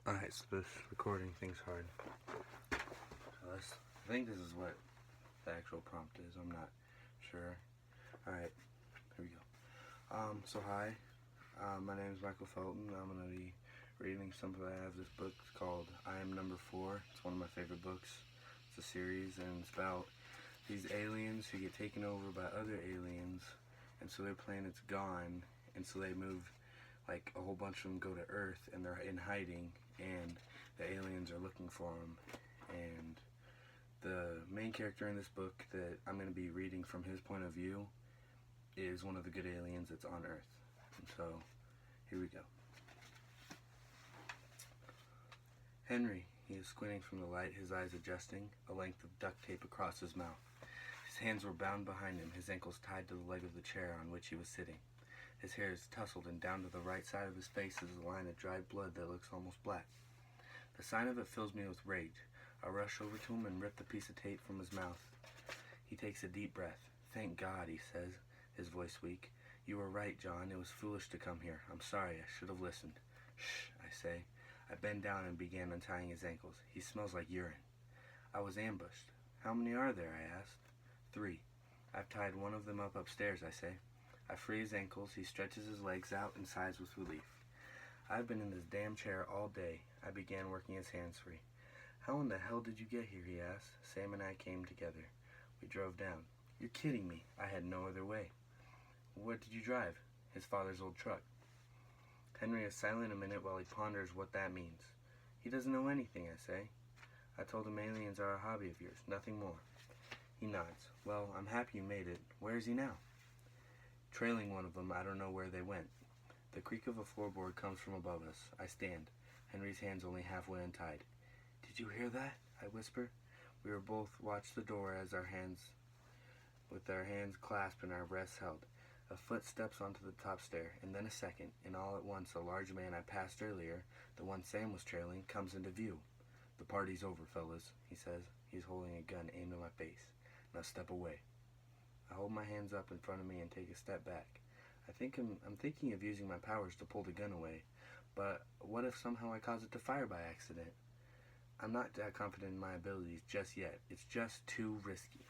Alright, so this recording thing's hard. So I think this is what the actual prompt is. I'm not sure. Alright, here we go. So hi, my name is Michael Felton. I'm going to be reading something. I have this book called I Am Number 4. It's one of my favorite books. It's a series, and it's about these aliens who get taken over by other aliens, and so their planet's gone, and so they move, like a whole bunch of them go to Earth, and they're in hiding, and the aliens are looking for them. And the main character in this book that I'm going to be reading from his point of view is one of the good aliens that's on Earth. And so, here we go. Henry, he is squinting from the light, his eyes adjusting, a length of duct tape across his mouth. His hands were bound behind him, his ankles tied to the leg of the chair on which he was sitting. His hair is tousled, and down to the right side of his face is a line of dried blood that looks almost black. The sign of it fills me with rage. I rush over to him and rip the piece of tape from his mouth. He takes a deep breath. "Thank God," he says, his voice weak. "You were right, John. It was foolish to come here. I'm sorry. I should have listened." "Shh," I say. I bend down and begin untying his ankles. He smells like urine. "I was ambushed." "How many are there?" I asked. "3. I've tied one of them up upstairs," I say. I free his ankles. He stretches his legs out and sighs with relief. "I've been in this damn chair all day." I began working his hands free. "How in the hell did you get here?" he asked. Sam and I came together. We drove down. "You're kidding me." I had no other way. "What did you drive?" "His father's old truck." Henry is silent a minute while he ponders what that means. "He doesn't know anything," I say. "I told him aliens are a hobby of yours, nothing more." He nods. "Well, I'm happy you made it. Where is he now?" "Trailing one of them. I don't know where they went." The creak of a floorboard comes from above us. I stand. Henry's hands only halfway untied. "Did you hear that?" I whisper. We were both watched the door as with our hands clasped and our breaths held. A foot steps onto the top stair, and then a second, and all at once a large man I passed earlier, the one Sam was trailing, comes into view. "The party's over, fellas," he says. He's holding a gun aimed at my face. "Now step away." I hold my hands up in front of me and take a step back. I'm thinking of using my powers to pull the gun away, but what if somehow I cause it to fire by accident? I'm not that confident in my abilities just yet. It's just too risky.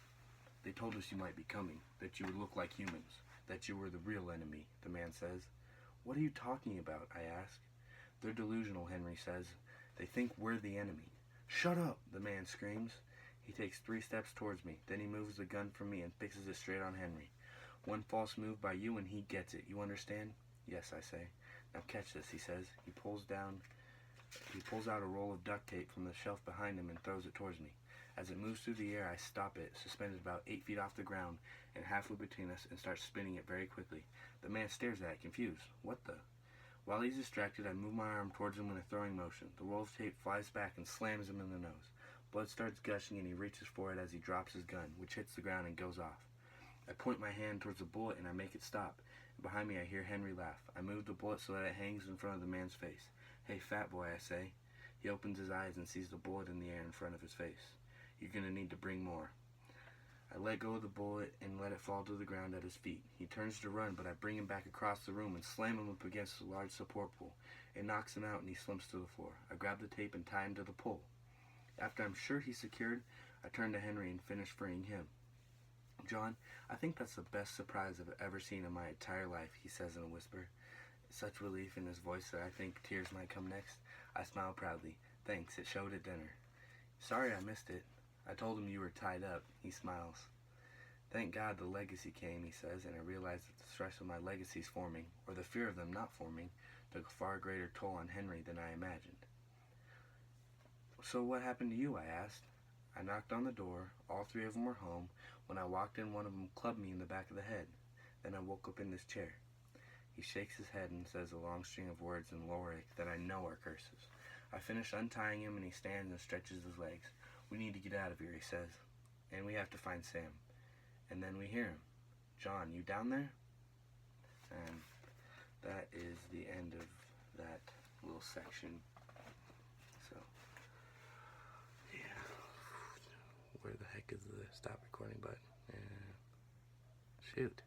"They told us you might be coming, that you would look like humans, that you were the real enemy," the man says. "What are you talking about?" I ask. "They're delusional," Henry says. "They think we're the enemy." "Shut up!" the man screams. He takes 3 steps towards me. Then he moves the gun from me and fixes it straight on Henry. "One false move by you and he gets it. You understand?" "Yes," I say. "Now catch this," he says. He pulls out a roll of duct tape from the shelf behind him and throws it towards me. As it moves through the air, I stop it, suspended about 8 feet off the ground and halfway between us, and start spinning it very quickly. The man stares at it, confused. "What the?" While he's distracted, I move my arm towards him in a throwing motion. The roll of tape flies back and slams him in the nose. Blood starts gushing, and he reaches for it as he drops his gun, which hits the ground and goes off. I point my hand towards the bullet and I make it stop. Behind me I hear Henry laugh. I move the bullet so that it hangs in front of the man's face. "Hey, fat boy," I say. He opens his eyes and sees the bullet in the air in front of his face. "You're gonna need to bring more." I let go of the bullet and let it fall to the ground at his feet. He turns to run, but I bring him back across the room and slam him up against a large support pole. It knocks him out and he slumps to the floor. I grab the tape and tie him to the pole. After I'm sure he's secured, I turn to Henry and finish freeing him. "John, I think that's the best surprise I've ever seen in my entire life," he says in a whisper. Such relief in his voice that I think tears might come next. I smile proudly. "Thanks, it showed at dinner." "Sorry I missed it." "I told him you were tied up." He smiles. "Thank God the legacy came," he says, and I realize that the stress of my legacies forming, or the fear of them not forming, took a far greater toll on Henry than I imagined. "So what happened to you?" I asked. I knocked on the door. All 3 of them were home. When I walked in, one of them clubbed me in the back of the head. Then I woke up in this chair. He shakes his head and says a long string of words in Loric that I know are curses. I finish untying him and he stands and stretches his legs. "We need to get out of here," he says. "And we have to find Sam." And then we hear him. "John, you down there?" And that is the end of that little section. So, yeah. Where the heck is the stop recording button? Shoot.